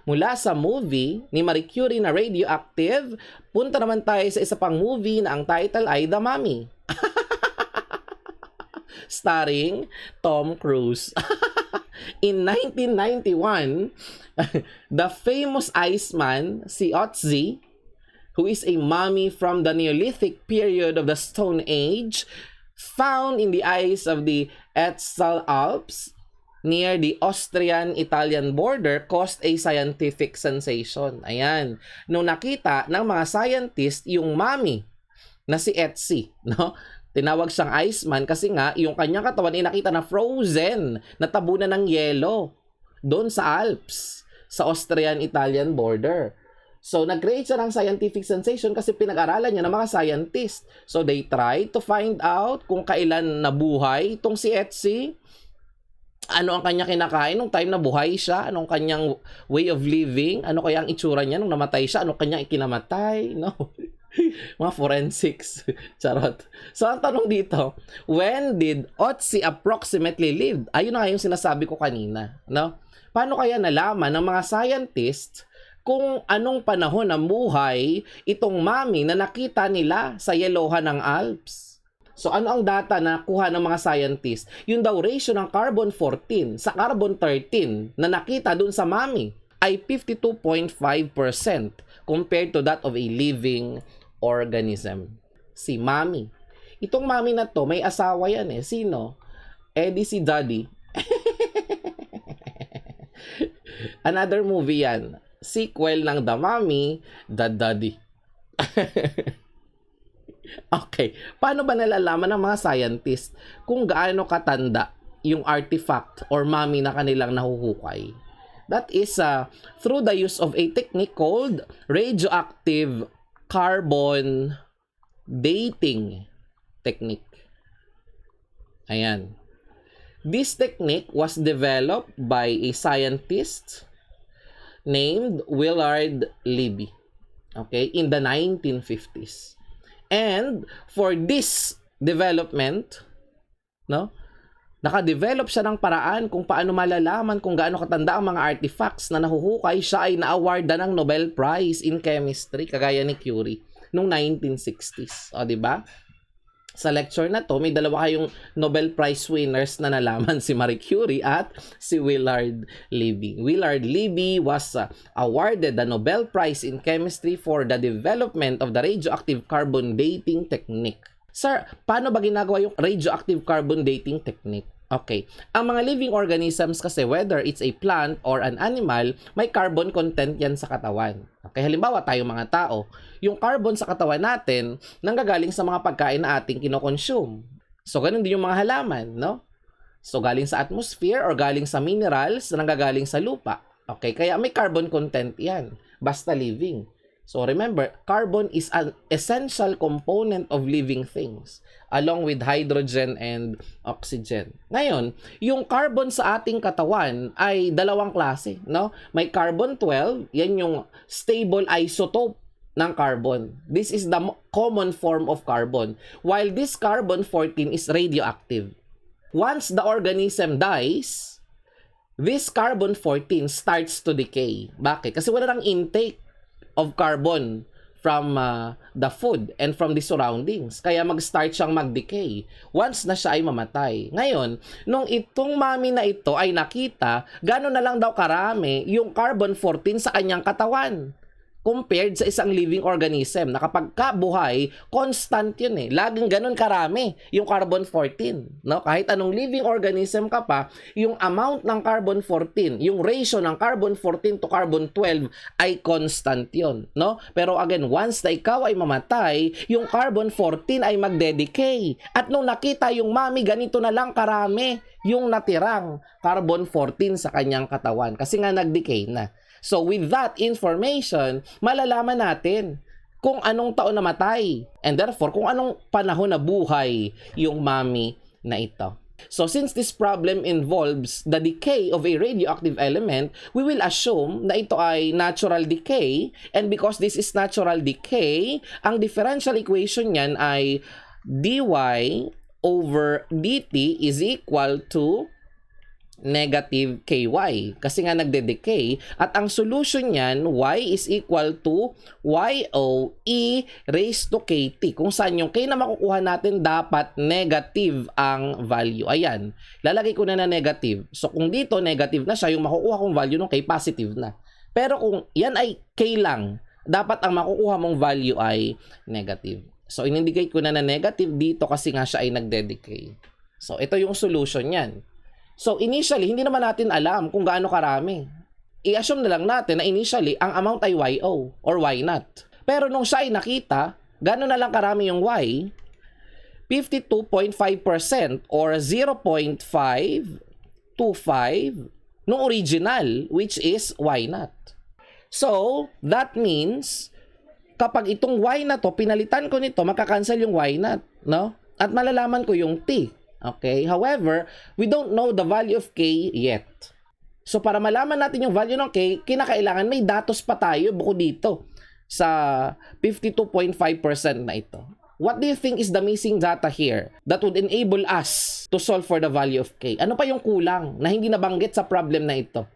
Mula sa movie ni Marie Curie na Radioactive, punta naman tayo sa isa pang movie na ang title ay The Mummy. Starring Tom Cruise. In 1991, the famous Iceman, si Oetzi, who is a mummy from the Neolithic period of the Stone Age, found in the ice of the Oetzi Alps near the Austrian-Italian border, caused a scientific sensation. Ayan. Nung nakita ng mga scientist yung mummy na si Oetzi, no? Tinawag siyang Iceman kasi nga yung kanyang katawan ay nakita na frozen, natabunan ng yelo doon sa Alps, sa Austrian-Italian border. So, nag-create siya ng scientific sensation kasi pinag-aralan niya ng mga scientist. So, they tried to find out kung kailan nabuhay itong si Oetzi, ano ang kanya kinakain nung time na buhay siya, anong kanyang way of living, ano kaya ang itsura niya nung namatay siya, ano kanyang ikinamatay, no? Mga forensics. Charot. So, ang tanong dito, when did Oetzi approximately live? Ayun na nga yung sinasabi ko kanina, no? Paano kaya nalaman ng mga scientists kung anong panahon ng buhay itong mummy na nakita nila sa yelohan ng Alps? So, ano ang data na kuha ng mga scientists? Yung daw ratio ng carbon-14 sa carbon-13 na nakita dun sa mummy ay 52.5% compared to that of a living organism. Si mummy. Itong mummy na to, may asawa yan eh. Sino? Di si Daddy. Another movie yan. Sequel ng The Mummy, The Daddy. Okay. Paano ba nalalaman ng mga scientist kung gaano katanda yung artifact or mummy na kanilang nahuhukay? That is through the use of a technique called radioactive carbon dating technique. Ayan. This technique was developed by a scientist named Willard Libby, okay, in the 1950s. And for this development, no, naka-develop siya ng paraan kung paano malalaman kung gaano katanda ang mga artifacts na nahuhukay. Siya ay na-awardan ng Nobel Prize in Chemistry, kagaya ni Curie, noong 1960s. O, diba? Sa lecture na to, may dalawa kayong Nobel Prize winners na nalaman, si Marie Curie at si Willard Libby. Willard Libby was awarded the Nobel Prize in Chemistry for the development of the radioactive carbon dating technique. Sir, paano ba ginagawa yung radioactive carbon dating technique? Okay. Ang mga living organisms kasi, whether it's a plant or an animal, may carbon content yan sa katawan. Okay, halimbawa tayo mga tao, yung carbon sa katawan natin nanggagaling sa mga pagkain na ating kinoconsume. So, ganun din yung mga halaman, no? So, galing sa atmosphere or galing sa minerals na nanggagaling sa lupa. Okay, kaya may carbon content yan, basta living. So, remember, carbon is an essential component of living things, along with hydrogen and oxygen. Ngayon, yung carbon sa ating katawan ay dalawang klase, no? May carbon-12, yan yung stable isotope ng carbon. This is the common form of carbon. While this carbon-14 is radioactive. Once the organism dies, this carbon-14 starts to decay. Bakit? Kasi wala nang intake of carbon from the food and from the surroundings. Kaya mag-start siyang mag-decay once na siya ay mamatay. Ngayon, nung itong mummy na ito ay nakita, gano'n na lang daw karami yung carbon-14 sa kanyang katawan compared sa isang living organism na kapag kabuhay, constant yun eh. Laging ganun karami yung carbon-14. No? Kahit anong living organism ka pa, yung amount ng carbon-14, yung ratio ng carbon-14 to carbon-12 ay constant yun. No? Pero again, once na ikaw ay mamatay, yung carbon-14 ay magde-decay. At nung nakita yung mami, ganito na lang karami yung natirang carbon-14 sa kanyang katawan. Kasi nga nag-decay na. So, with that information, malalaman natin kung anong taon namatay. And therefore, kung anong panahon na buhay yung mummy na ito. So, since this problem involves the decay of a radioactive element, we will assume na ito ay natural decay. And because this is natural decay, ang differential equation niyan ay dy over dt is equal to negative ky. Kasi nga nagde-decay. At ang solution niyan, y is equal to yo e raised to kt. Kung saan yung k na makukuha natin, dapat negative ang value. Ayan. Lalagay ko na negative. So kung dito negative na siya, yung makukuha kong value ng k positive na. Pero kung yan ay k lang, dapat ang makukuha mong value ay negative. So in-indicate ko na negative dito kasi nga siya ay nagde-decay. So ito yung solution niyan. So initially, hindi naman natin alam kung gaano karami. I-assume na lang natin na initially, ang amount ay yo or y not. Pero nung siya ay nakita, gaano na lang karami yung y? 52.5% or 0.525 nung original, which is y not. So, that means, kapag itong y na to, pinalitan ko nito, makakancel yung y not, no? At malalaman ko yung t. Okay? However, we don't know the value of k yet. So, para malaman natin yung value ng k, kinakailangan may datos pa tayo bukod dito sa 52.5% na ito. What do you think is the missing data here that would enable us to solve for the value of k? Ano pa yung kulang na hindi nabanggit sa problem na ito?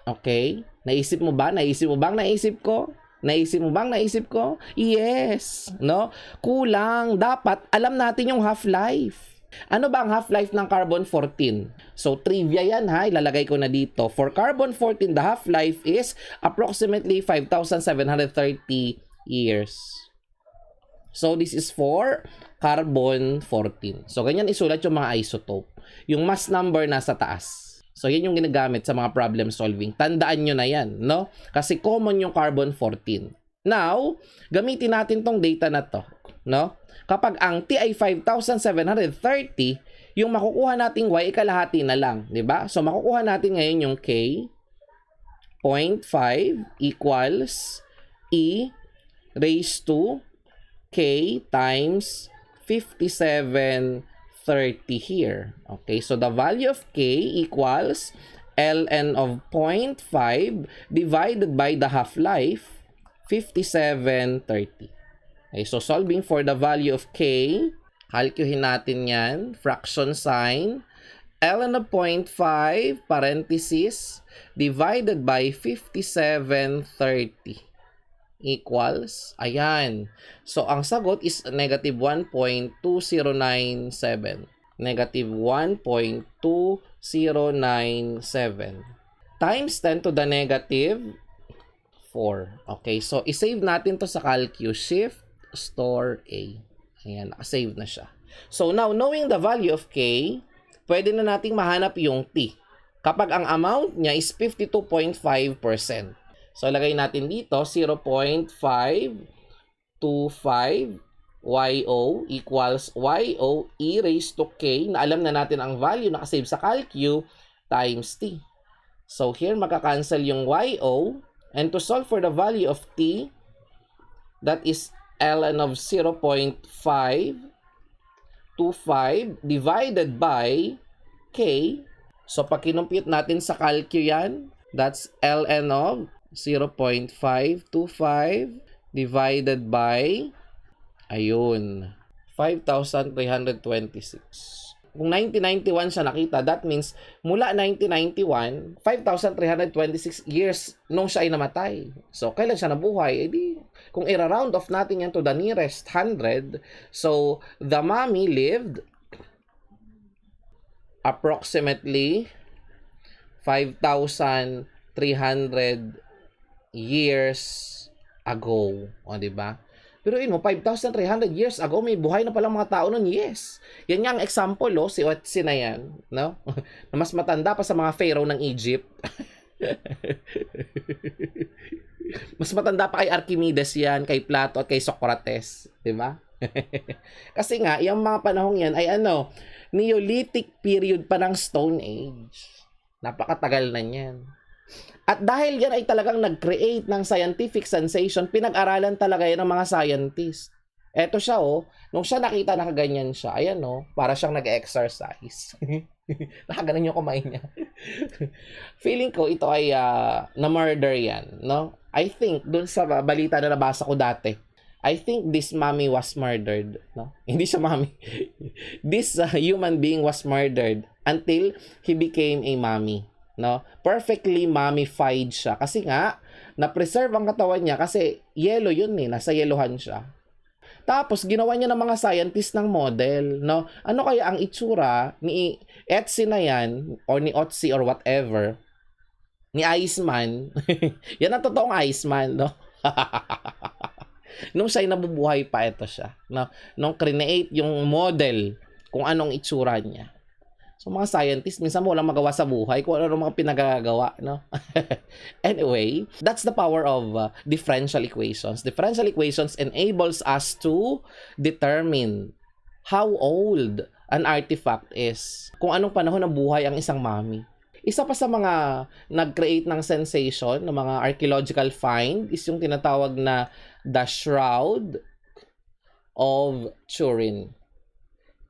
Okay? Naisip mo ba? Naisip mo bang naisip ko? Naisip mo bang naisip ko? Yes. No? Kulang. Dapat alam natin yung half-life. Ano ba ang half-life ng carbon-14? So, trivia yan ha. Ilalagay ko na dito. For carbon-14, the half-life is approximately 5,730 years. So, this is for carbon-14. So, ganyan isulat yung mga isotope. Yung mass number nasa taas. So, yan yung ginagamit sa mga problem solving. Tandaan nyo na yan, no? Kasi common yung carbon-14. Now, gamitin natin tong data na to, no? Kapag ang T ay 5,730, yung makukuha nating y, ikalahati na lang, di ba? So, makukuha natin ngayon yung k, 0.5 equals e raised to k times 5730 here. Okay, so the value of k equals ln of 0.5 divided by the half-life, 5730. Okay, so solving for the value of k, calculate natin yan, fraction sign, ln of 0.5, parenthesis, divided by 5730 equals, ayan. So, ang sagot is negative 1.2097. Negative 1.2097 times 10 to the negative 4. Okay, so isave natin to sa calculus. Shift, store A. Ayan, nakasave na siya. So, now, knowing the value of K, pwede na nating mahanap yung T. Kapag ang amount niya is 52.5%. So, lagay natin dito, 0.525 YO equals YO e raised to K, na alam na natin ang value nakasave sa calcu, times T. So, here, makakancel yung YO. And to solve for the value of T, that is ln of 0.525 divided by K. So, pag kinumpute natin sa calcu yan, that's ln of 0.525 divided by, ayun, 5,326. Kung 1991 siya nakita, that means mula 1991, 5,326 years nung siya ay namatay. So, kailan siya nabuhay? Eh di, kung i-round off natin yan to the nearest 100, so the mommy lived approximately 5,300 years ago. O, diba? Pero mo, 5,300 years ago, may buhay na palang mga tao nun. Yes. Yan nga ang example, oh, si Oetzi na yan. No? Na mas matanda pa sa mga pharaoh ng Egypt. Mas matanda pa kay Archimedes yan, kay Plato at kay Socrates. Diba? Kasi nga, yung mga panahong yan ay ano, Neolithic period pa ng Stone Age. Napakatagal na yan. At dahil yan ay talagang nag-create ng scientific sensation, pinag-aralan talaga yan ng mga scientist. Eto siya, oh. Nung siya nakita, nakaganyan siya. Ayan, oh. Para siyang nag-exercise. Nakaganan yung kamay niya. Feeling ko, ito ay na-murder yan, no? I think, dun sa balita na nabasa ko dati, I think this mommy was murdered, no? Hindi siya mommy. This human being was murdered until he became a mommy, no? Perfectly mummified siya kasi nga na-preserve ang katawan niya kasi yellow yun eh, nasa yelohan siya. Tapos ginawa niya ng mga scientist ng model, no? Ano kaya ang itsura ni Oetzi na yan or ni Oetzi or whatever ni Iceman? Yan ang totoong Iceman, no? Nung siya'y nabubuhay pa, ito siya. No? Nung create yung model kung anong itsura niya. So, mga scientists, minsan mo walang magawa sa buhay kung ano mga pinagagawa, no? Anyway, that's the power of differential equations. Differential equations enables us to determine how old an artifact is. Kung anong panahon ng buhay ang isang mummy. Isa pa sa mga nag-create ng sensation, ng mga archaeological find, is yung tinatawag na the Shroud of Turin.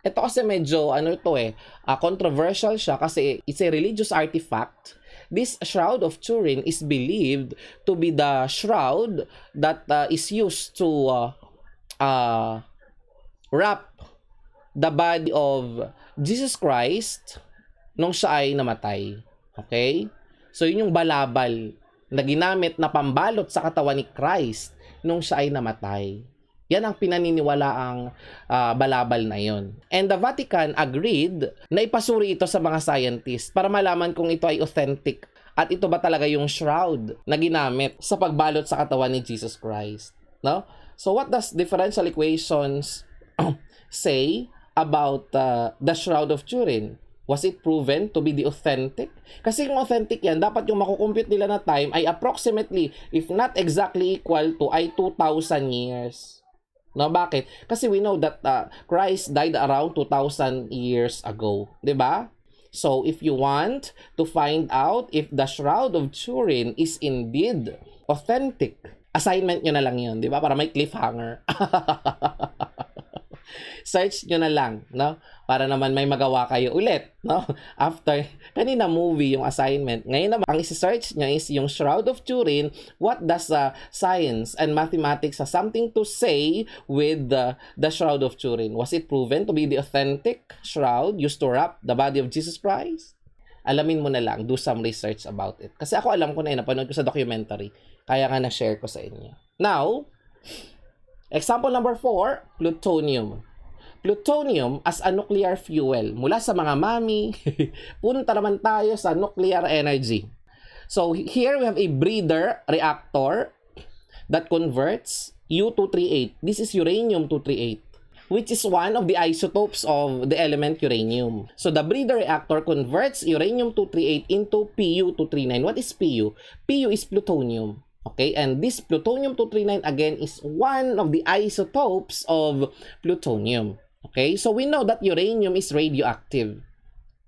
Ito kasi medyo, controversial siya kasi it's a religious artifact. This Shroud of Turin is believed to be the shroud that is used to wrap the body of Jesus Christ nung siya ay namatay. Okay? So, yun yung balabal na ginamit na pambalot sa katawan ni Christ nung siya ay namatay. Yan ang pinaniniwalaang balabal na yon. And the Vatican agreed na ipasuri ito sa mga scientists para malaman kung ito ay authentic at ito ba talaga yung shroud na ginamit sa pagbalot sa katawan ni Jesus Christ. No? So, what does differential equations say about the Shroud of Turin? Was it proven to be the authentic? Kasi kung authentic yan, dapat yung makukompute nila na time ay approximately, if not exactly equal to, ay 2,000 years. No, bakit? Kasi we know that Christ died around 2,000 years ago. 'Di ba? So, if you want to find out if the Shroud of Turin is indeed authentic, assignment nyo na lang yun, 'di ba? Para may cliffhanger. Search nyo na lang, no? Para naman may magawa kayo ulit, no? After, kanina movie yung assignment. Ngayon naman, ang isi-search nyo is yung Shroud of Turin. What does science and mathematics have something to say with the Shroud of Turin? Was it proven to be the authentic shroud used to wrap the body of Jesus Christ? Alamin mo na lang, do some research about it. Kasi ako alam ko na yun, napanood ko sa documentary. Kaya nga na-share ko sa inyo. Now, example number 4, plutonium. Plutonium as a nuclear fuel. Mula sa mga mami, punta naman tayo sa nuclear energy. So here we have a breeder reactor that converts U-238. This is uranium-238, which is one of the isotopes of the element uranium. So the breeder reactor converts uranium-238 into Pu-239. What is Pu? Pu is plutonium. Okay, and this plutonium-239 again is one of the isotopes of plutonium. Okay, so we know that uranium is radioactive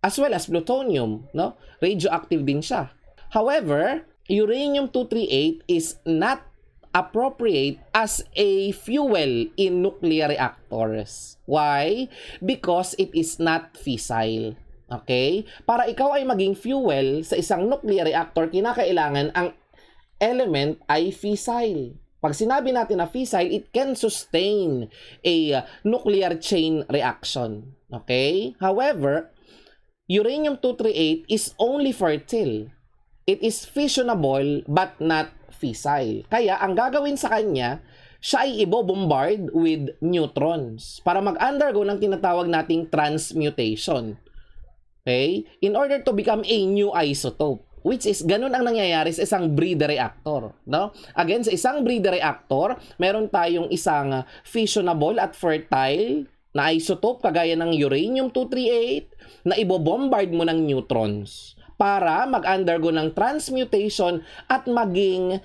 as well as plutonium, no? Radioactive din siya. However, uranium-238 is not appropriate as a fuel in nuclear reactors. Why? Because it is not fissile. Okay? Para ikaw ay maging fuel sa isang nuclear reactor, kinakailangan ang element ay fissile. Pag sinabi natin na fissile, it can sustain a nuclear chain reaction. Okay? However, uranium-238 is only fertile. It is fissionable but not fissile. Kaya, ang gagawin sa kanya, siya ay ibo-bombard with neutrons para mag-undergo ng tinatawag nating transmutation. Okay? In order to become a new isotope. Which is, ganun ang nangyayari sa isang breeder reactor. No? Again, sa isang breeder reactor, meron tayong isang fissionable at fertile na isotope kagaya ng uranium-238 na ibobombard mo ng neutrons para mag-undergo ng transmutation at maging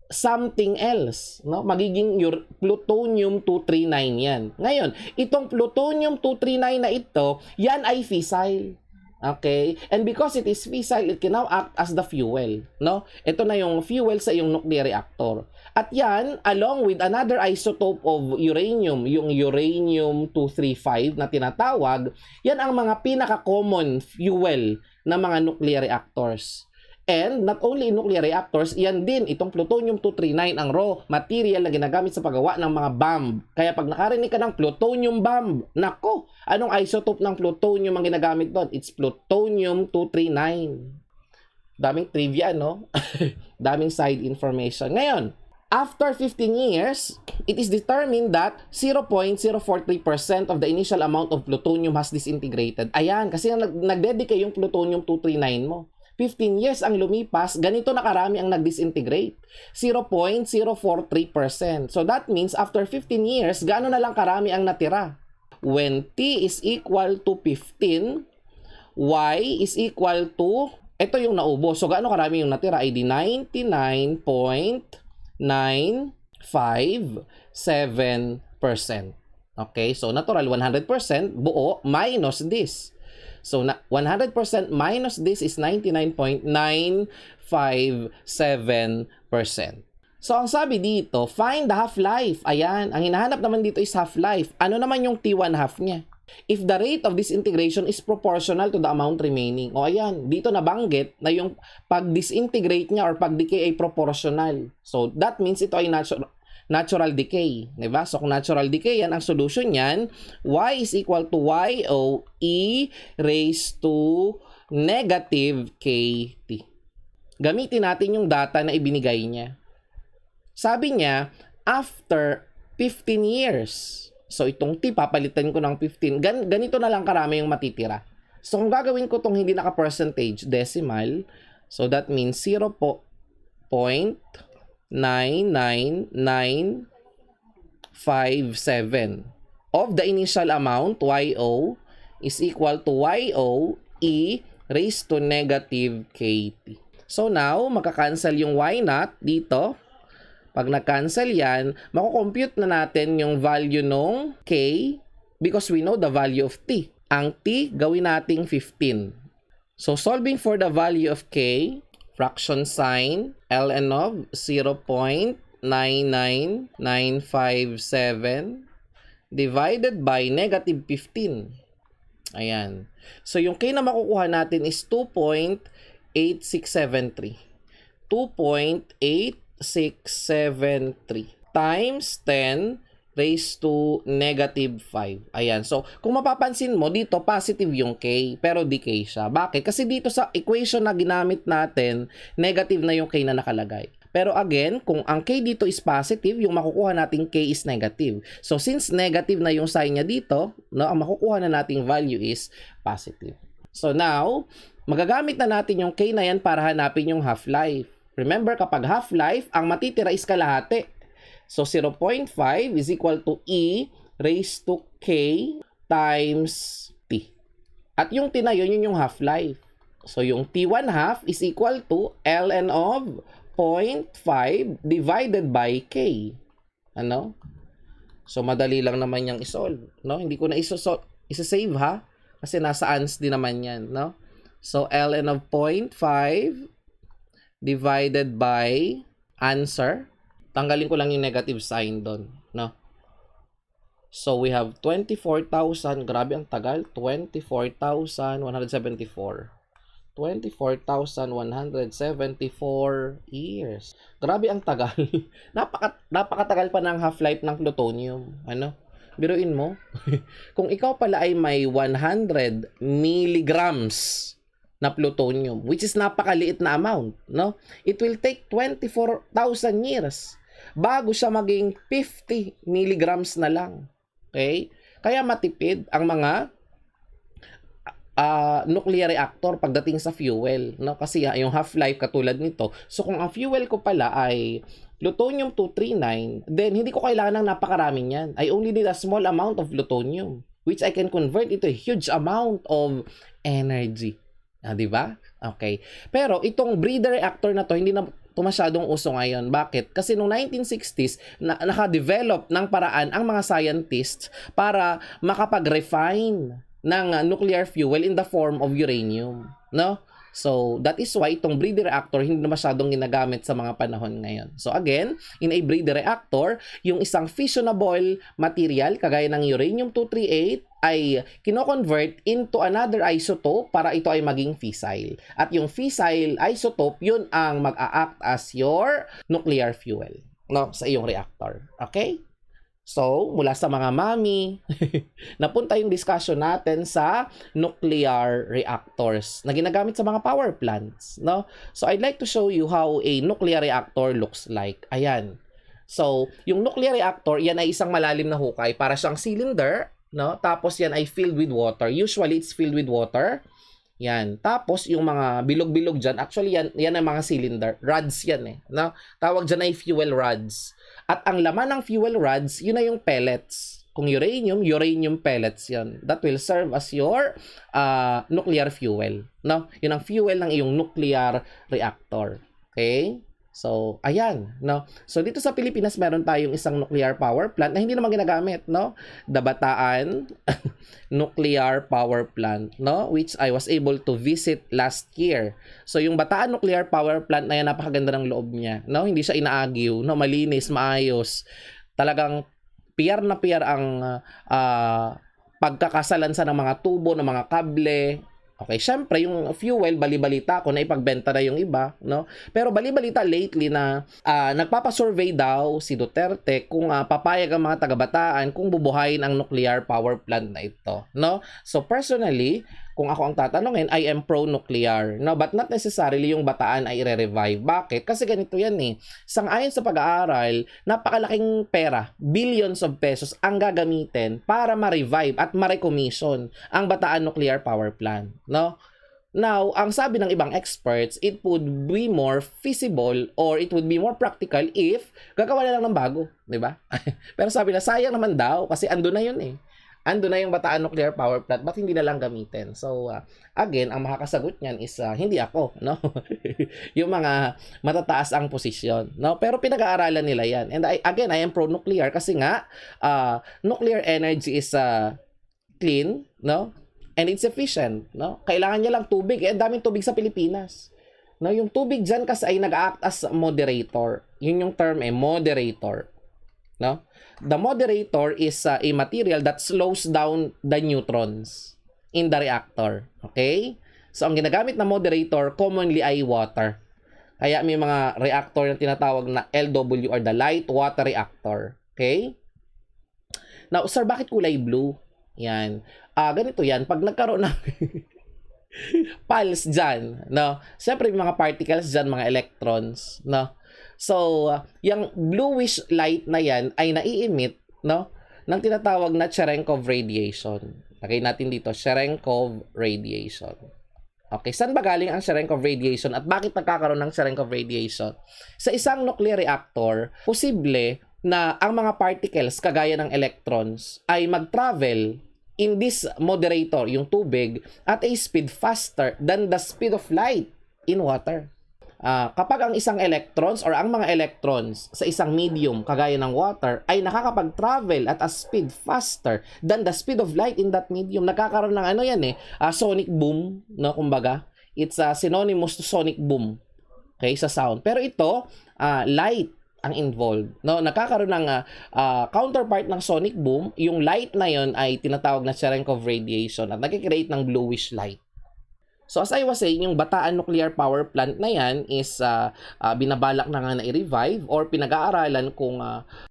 something else. No? Magiging plutonium-239 yan. Ngayon, itong plutonium-239 na ito, yan ay fissile. Okay? And because it is fissile, it can now act as the fuel. No? Ito na yung fuel sa iyong nuclear reactor. At yan, along with another isotope of uranium, yung uranium-235 na tinatawag, yan ang mga pinaka-common fuel ng mga nuclear reactors. And not only in nuclear reactors, yan din, itong plutonium-239 ang raw material na ginagamit sa paggawa ng mga bomb. Kaya pag nakarinig ka ng plutonium bomb, nako, anong isotope ng plutonium ang ginagamit doon? It's plutonium-239. Daming trivia, no? Daming side information. Ngayon, after 15 years, it is determined that 0.043% of the initial amount of plutonium has disintegrated. Ayan, kasi nagdedicay yung plutonium-239 mo. 15 years ang lumipas, ganito na karami ang nag-disintegrate. 0.043%. So that means after 15 years, gaano na lang karami ang natira? When T is equal to 15, Y is equal to, ito yung naubos. So gaano karami yung natira? Ay di 99.957%. Okay, so natural 100%, buo, minus this. So, 100% minus this is 99.957%. So, ang sabi dito, find the half-life. Ayan, ang hinahanap naman dito is half-life. Ano naman yung T1 half niya? If the rate of disintegration is proportional to the amount remaining. O ayan, dito nabanggit na yung pag-disintegrate niya or pag-decay ay proportional. So, that means ito ay natural decay, diba? So, kung natural decay yan, ang solution yan, y is equal to YO e raised to negative KT. Gamitin natin yung data na ibinigay niya. Sabi niya, after 15 years, so itong T, papalitan ko ng 15, ganito na lang karami yung matitira. So, kung gagawin ko itong hindi naka-percentage decimal, so that means 0.99957 of the initial amount, YO, is equal to YO e raised to negative KT. So now, magka-cancel yung Y naught dito. Pag nag-cancel yan, makukompute na natin yung value nung K because we know the value of T. Ang T, gawin nating 15. So, solving for the value of K, fraction sign, ln of 0.99957 divided by negative 15. Ayan. So, yung K na makukuha natin is 2.8673. 2.8673 times 10 raised to negative 5. Ayan. So, kung mapapansin mo, dito positive yung K, pero decay siya. Bakit? Kasi dito sa equation na ginamit natin, negative na yung K na nakalagay. Pero again, kung ang K dito is positive, yung makukuha nating K is negative. So, since negative na yung sign niya dito, no, ang makukuha na nating value is positive. So, now, magagamit na natin yung K na yan para hanapin yung half-life. Remember, kapag half-life, ang matitira is kalahati. So, 0.5 is equal to E raised to K times T. At yung T na yun yung half-life. So, yung T1 half is equal to ln of 0.5 divided by K. Ano? So, madali lang naman yung isolve. No? Hindi ko na isa-save ha. Kasi nasa ans din naman yan. No? So, ln of 0.5 divided by answer. Tanggalin ko lang yung negative sign doon, no? So, we have 24,000. Grabe, ang tagal. 24,174. 24,174 years. Grabe, ang tagal. Napakatagal pa ng half-life ng plutonium. Ano? Biruin mo. Kung ikaw pala ay may 100 milligrams na plutonium, which is napakaliit na amount, no? It will take 24,000 years bago siya maging 50 milligrams na lang. Okay? Kaya matipid ang mga nuclear reactor pagdating sa fuel, no? Kasi yung half-life katulad nito. So kung ang fuel ko pala ay plutonium-239, then hindi ko kailangan ng napakarami niyan. I only need a small amount of plutonium, which I can convert into a huge amount of energy. Di ba? Okay. Pero itong breeder reactor na to, hindi na ito masyadong uso ngayon. Bakit? Kasi noong 1960s, naka-develop ng paraan ang mga scientists para makapag-refine ng nuclear fuel in the form of uranium. No? So, that is why itong breeder reactor hindi na masyadong ginagamit sa mga panahon ngayon. So, again, in a breeder reactor, yung isang fissionable material, kagaya ng uranium-238, ay kino-convert into another isotope para ito ay maging fissile. At yung fissile isotope, yun ang mag-a-act as your nuclear fuel, no, sa iyong reactor. Okay? So, mula sa mga mami, napunta yung discussion natin sa nuclear reactors na ginagamit sa mga power plants, no? So, I'd like to show you how a nuclear reactor looks like. Ayan. So, yung nuclear reactor, yan ay isang malalim na hukay para siyang cylinder, no? Tapos yan ay filled with water. Usually, it's filled with water. Yan. Tapos, yung mga bilog-bilog dyan, actually, yan ay mga cylinder. Rods yan eh. No? Tawag dyan ay fuel rods. At ang laman ng fuel rods, yun na yung pellets. Kung uranium pellets yan. That will serve as your nuclear fuel. No? Yun ang fuel ng iyong nuclear reactor. Okay? So, ayan, no? So, dito sa Pilipinas, meron tayong isang nuclear power plant na hindi naman ginagamit, no? The Bataan Nuclear Power Plant, no? Which I was able to visit last year. So, yung Bataan Nuclear Power Plant na yan, napakaganda ng loob niya, no? Hindi siya inaagiw, no? Malinis, maayos. Talagang piyar na piyar ang pagkakasalansa ng mga tubo, ng mga kable. Okay, syempre yung fuel, bali-balita ko na ipagbenta na yung iba, no? Pero bali-balita lately na nagpapasurvey daw si Duterte kung papayag ang mga taga-Bataan kung bubuhayin ang nuclear power plant na ito, no? So personally, kung ako ang tatanungin, I am pro-nuclear, no? But not necessarily yung Bataan ay i-revive. Bakit? Kasi ganito yan eh. Sang-ayon sa pag-aaral, napakalaking pera, billions of pesos ang gagamitin para ma-revive at ma-recommission ang Bataan Nuclear Power Plant, no? Now, ang sabi ng ibang experts, it would be more feasible or it would be more practical if gagawa na lang ng bago, di ba? Pero sabi na, sayang naman daw kasi ando na yun eh. Ando na yung Bataan Nuclear Power Plant, ba't hindi na lang gamitin? So, again, ang makakasagot niyan is hindi ako, no? Yung mga matataas ang posisyon, no? Pero pinag-aaralan nila yan. And again, I am pro-nuclear kasi nga, nuclear energy is clean, no? And it's efficient, no? Kailangan niya lang tubig. Ang daming tubig sa Pilipinas. No, yung tubig dyan kasi ay nag-act as moderator. Yun yung term moderator. No? The moderator is a material that slows down the neutrons in the reactor. Okay? So, ang ginagamit na moderator commonly ay water. Kaya may mga reactor na tinatawag na LW or the light water reactor. Okay? Now, sir, bakit kulay blue? Yan. Ganito yan. Pag nagkaroon ng pulse dyan, no? Siyempre, may mga particles dyan, mga electrons, no? So, yung bluish light na yan ay nai-emit, no, ng tinatawag na Cherenkov radiation. Lagay natin dito, Cherenkov radiation. Okay, saan ba galing ang Cherenkov radiation at bakit nagkakaroon ng Cherenkov radiation? Sa isang nuclear reactor, posible na ang mga particles kagaya ng electrons ay mag-travel in this moderator, yung tubig, at a speed faster than the speed of light in water. Kapag ang isang electrons or ang mga electrons sa isang medium kagaya ng water ay nakakapag-travel at a speed faster than the speed of light in that medium, nagkakaroon ng ano yan sonic boom, no, kumbaga. It's synonymous to sonic boom, okay, sa sound. Pero ito, light ang involved, no? Nagkakaroon ng counterpart ng sonic boom, yung light na yon ay tinatawag na Cherenkov radiation at nagki-create ng bluish light. So as I was saying, yung Bataan Nuclear Power Plant na yan is binabalak na nga na i-revive or pinag-aaralan kung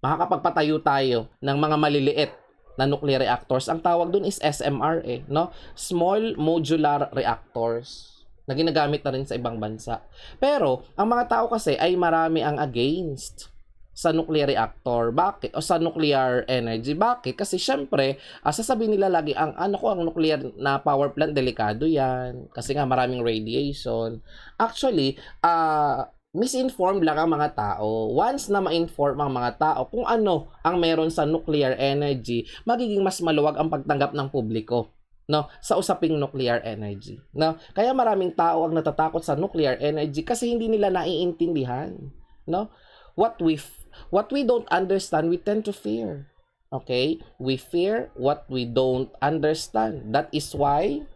makakapagpatayo tayo ng mga maliliit na nuclear reactors. Ang tawag dun is SMR no? Small Modular Reactors na ginagamit na rin sa ibang bansa. Pero ang mga tao kasi ay marami ang against sa nuclear reactor. Bakit? O sa nuclear energy. Bakit? Kasi syempre, sasabihin nila lagi, ang nuclear na power plant, delikado yan. Kasi nga maraming radiation. Actually, misinformed lang ang mga tao. Once na ma-inform ang mga tao kung ano ang meron sa nuclear energy, magiging mas maluwag ang pagtanggap ng publiko, no, sa usaping nuclear energy, no? Kaya maraming tao ang natatakot sa nuclear energy kasi hindi nila naiintindihan, no? What we don't understand, we tend to fear. Okay? We fear what we don't understand. That is why,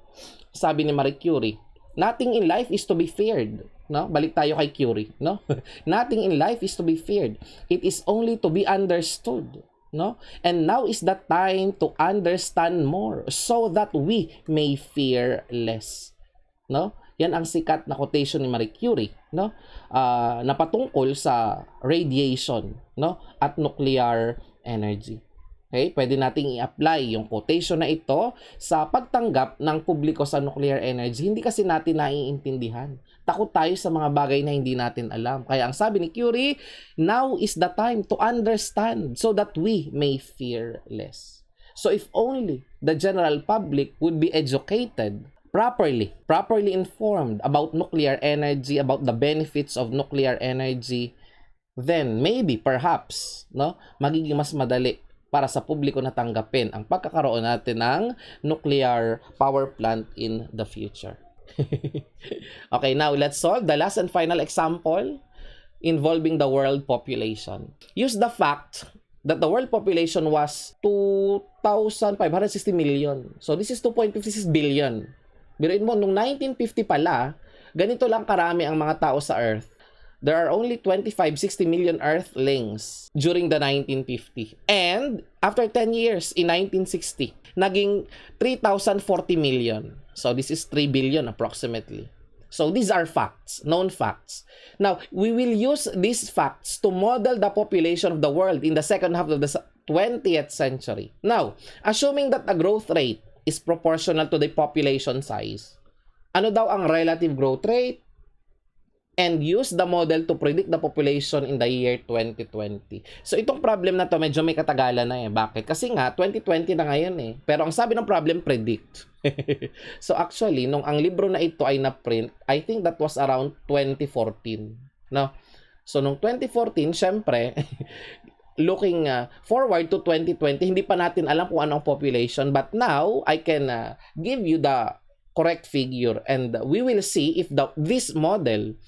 sabi ni Marie Curie, Nothing in life is to be feared. No? Balik tayo kay Curie. No? Nothing in life is to be feared. It is only to be understood. No? And now is the time to understand more so that we may fear less. No? Yan ang sikat na quotation ni Marie Curie, no? Na patungkol sa radiation, no? At nuclear energy. Okay? Pwede nating i-apply yung quotation na ito sa pagtanggap ng publiko sa nuclear energy. Hindi kasi natin naiintindihan. Takot tayo sa mga bagay na hindi natin alam. Kaya ang sabi ni Curie, now is the time to understand so that we may fear less. So if only the general public would be educated properly informed about nuclear energy, about the benefits of nuclear energy, then maybe, perhaps, no, magiging mas madali para sa publiko na tanggapin ang pagkakaroon natin ng nuclear power plant in the future. Okay, now let's solve the last and final example involving the world population. Use the fact that the world population was 2,560 million. So this is 2.56 billion. Biruin mo, nung 1950 pala, ganito lang karami ang mga tao sa Earth. There are only 25-60 million Earthlings during the 1950. And after 10 years, in 1960, naging 3,040 million. So this is 3 billion approximately. So these are facts, known facts. Now, we will use these facts to model the population of the world in the second half of the 20th century. Now, assuming that the growth rate is proportional to the population size, ano daw ang relative growth rate? And use the model to predict the population in the year 2020. So itong problem na to medyo may katagalan na eh. Bakit? Kasi nga 2020 na ngayon eh. Pero ang sabi ng problem, predict. So actually, nung ang libro na ito ay na-print, I think that was around 2014. No? So nung 2014, syempre, looking forward to 2020, hindi pa natin alam kung ano ang population. But now, I can give you the correct figure and we will see if this model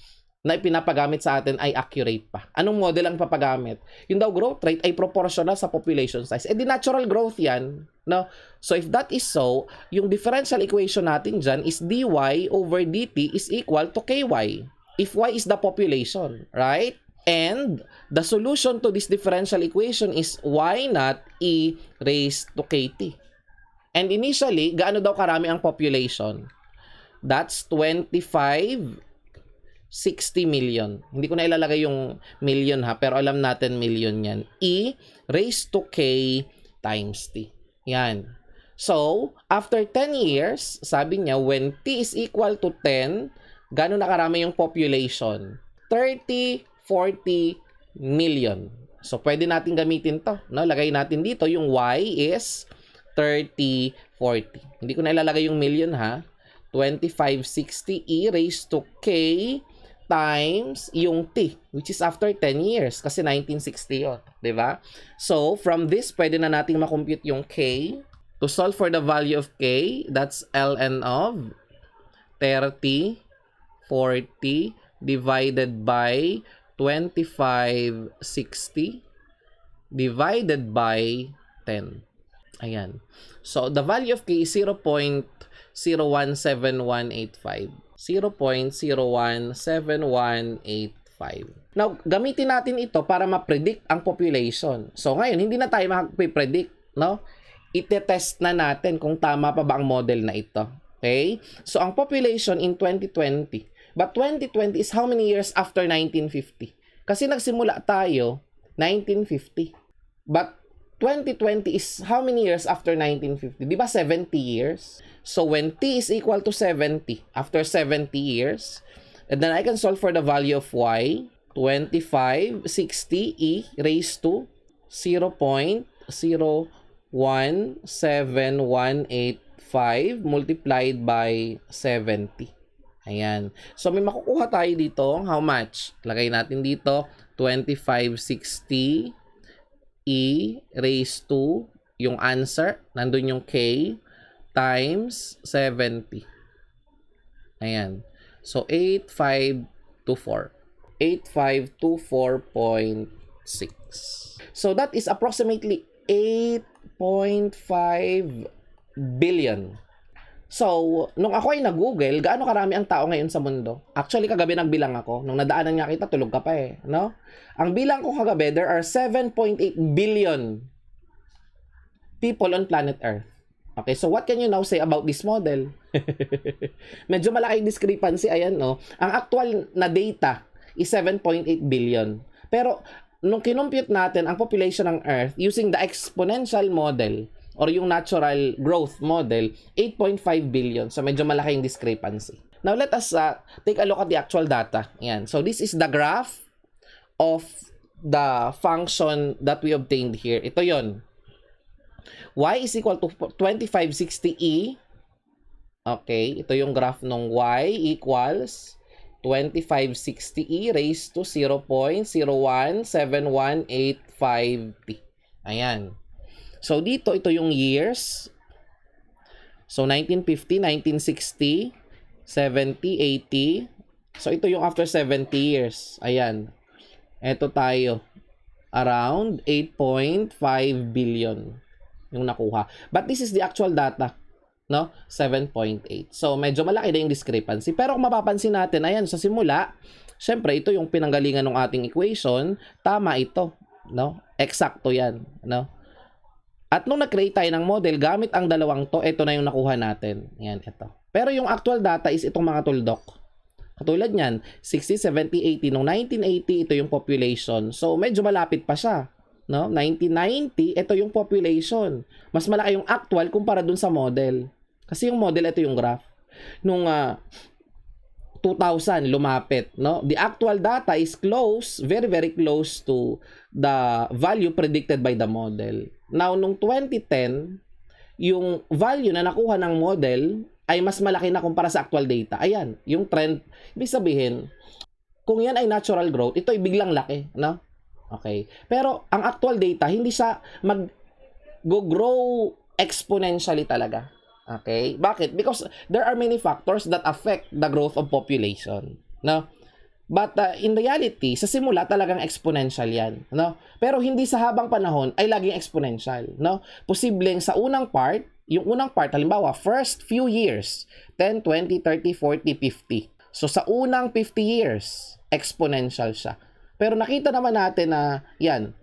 na ipinapagamit sa atin ay accurate pa. Anong model ang papagamit? Yung daw growth rate ay proportional sa population size. Eh di natural growth yan. No? So if that is so, yung differential equation natin dyan is dy over dt is equal to ky. If y is the population, right? And the solution to this differential equation is y naught e raised to kt. And initially, gaano daw karami ang population? That's 25-60 million. Hindi ko na ilalagay yung million ha, pero alam natin million yan. E raised to k times t. Yan. So, after 10 years, sabi niya, when t is equal to 10, gaano na karami yung population? 30-40 million. So, pwede natin gamitin to. No? Lagay natin dito, yung y is 30, 40. Hindi ko na ilalagay yung million ha. 2560 e raised to k times yung t, which is after 10 years. Kasi 1960 yun. Diba? So, from this, pwede na nating makompute yung k. To solve for the value of k, that's ln of 30, 40 divided by 2560 divided by 10. Ayan. So, the value of k is 0.017185. 0.017185. Now, gamitin natin ito para ma-predict ang population. So, ngayon, hindi na tayo mag-predict, no? Ite-test na natin kung tama pa ba ang model na ito. Okay? So, ang population in 2020. But 2020 is how many years after 1950? Kasi nagsimula tayo 1950. But 2020 is how many years after 1950? Di ba 70 years? So when t is equal to 70, after 70 years, and then I can solve for the value of y, 2560 e raised to 0.017185 multiplied by 70. Ayan. So may makukuha tayo dito. How much? Lagay natin dito 2560 e raised to yung answer, nandun yung k times 70. Ayan. So 8524. 8524.6. So that is approximately 8.5 billion. So, nung ako ay nag-Google, gaano karami ang tao ngayon sa mundo? Actually, kagabi nagbilang ako. Nung nadaanan niya kita, tulog ka pa eh. No? Ang bilang ko kagabi, there are 7.8 billion people on planet Earth. Okay, so what can you now say about this model? Medyo malaking discrepancy. Ayan, no? Ang actual na data is 7.8 billion. Pero, nung kinompute natin ang population ng Earth using the exponential model, or yung natural growth model, 8.5 billion. So, medyo malaking discrepancy. Now, let us take a look at the actual data. Yan. So, this is the graph of the function that we obtained here. Ito yon. Y is equal to 2560e. Okay. Ito yung graph ng Y equals 2560e raised to 0.0171850t. Ayan. So, dito, ito yung years. So, 1950, 1960, 70, 80. So, ito yung after 70 years. Ayan. Ito tayo. Around 8.5 billion yung nakuha. But this is the actual data. No? 7.8. So, medyo malaki na yung discrepancy. Pero kung mapapansin natin, ayan, sa simula, syempre, ito yung pinanggalingan ng ating equation. Tama ito. No? Eksakto yan. No? At nung nag-create tayo ng model, gamit ang dalawang to, ito na yung nakuha natin. Yan, ito. Pero yung actual data is itong mga tuldok. Katulad niyan, 60, 70, 80. Noong 1980, ito yung population. So, medyo malapit pa siya. No? 1990, ito yung population. Mas malaki yung actual kumpara dun sa model. Kasi yung model, ito yung graph. Nung 2000 lumapit, no? The actual data is close, very very close to the value predicted by the model. Now nung 2010, yung value na nakuha ng model ay mas malaki na kumpara sa actual data. Ayan, yung trend. Ibig sabihin, kung yan ay natural growth, ito ay biglang laki, no? Okay. Pero ang actual data, hindi siya mag-grow exponentially talaga. Okay? Bakit? Because there are many factors that affect the growth of population. No? But in reality, sa simula talagang exponential yan. No? Pero hindi sa habang panahon ay laging exponential. No? Posibleng sa unang part, yung unang part, halimbawa, first few years, 10, 20, 30, 40, 50. So sa unang 50 years, exponential siya. Pero nakita naman natin na, yan,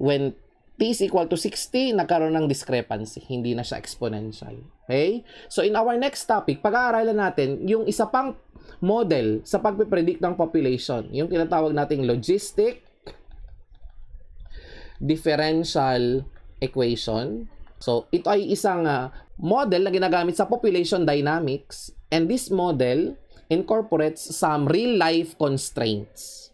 when t is equal to 60, nagkaroon ng discrepancy. Hindi na siya exponential. Okay? So, in our next topic, pag-aaralan natin yung isa pang model sa pagpipredict ng population. Yung tinatawag nating logistic differential equation. So, ito ay isang model na ginagamit sa population dynamics. And this model incorporates some real-life constraints.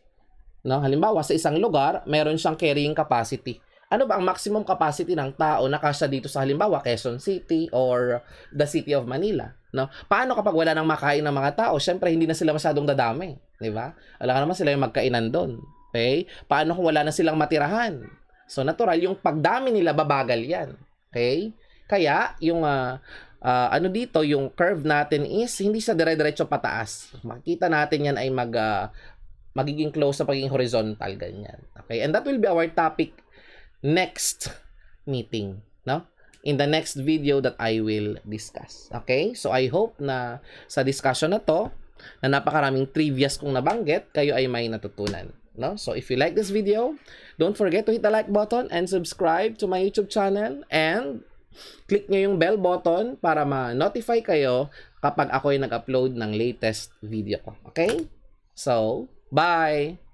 No? Halimbawa, sa isang lugar, meron siyang carrying capacity. Ano ba ang maximum capacity ng tao na kasya dito sa halimbawa Quezon City or the city of Manila, no? Paano kapag wala nang makain ng mga tao? Syempre hindi na sila masyadong dadami, di ba? Wala ka naman sila yung magkainan doon. Okay? Paano kung wala na silang matirahan? So natural yung pagdami nila babagal 'yan. Okay? Kaya yung ano dito, yung curve natin is hindi siya dire-diretso pataas. Makikita natin 'yan ay magiging close sa pagiging horizontal ganyan. Okay? And that will be our topic next meeting, no? In the next video that I will discuss. Okay? So I hope na sa discussion na to, na napakaraming trivias kong nabanggit, kayo ay may natutunan, no? So if you like this video, don't forget to hit the like button and subscribe to my YouTube channel, and click nyo yung bell button para ma-notify kayo kapag ako ay nag-upload ng latest video ko. Okay? So, bye!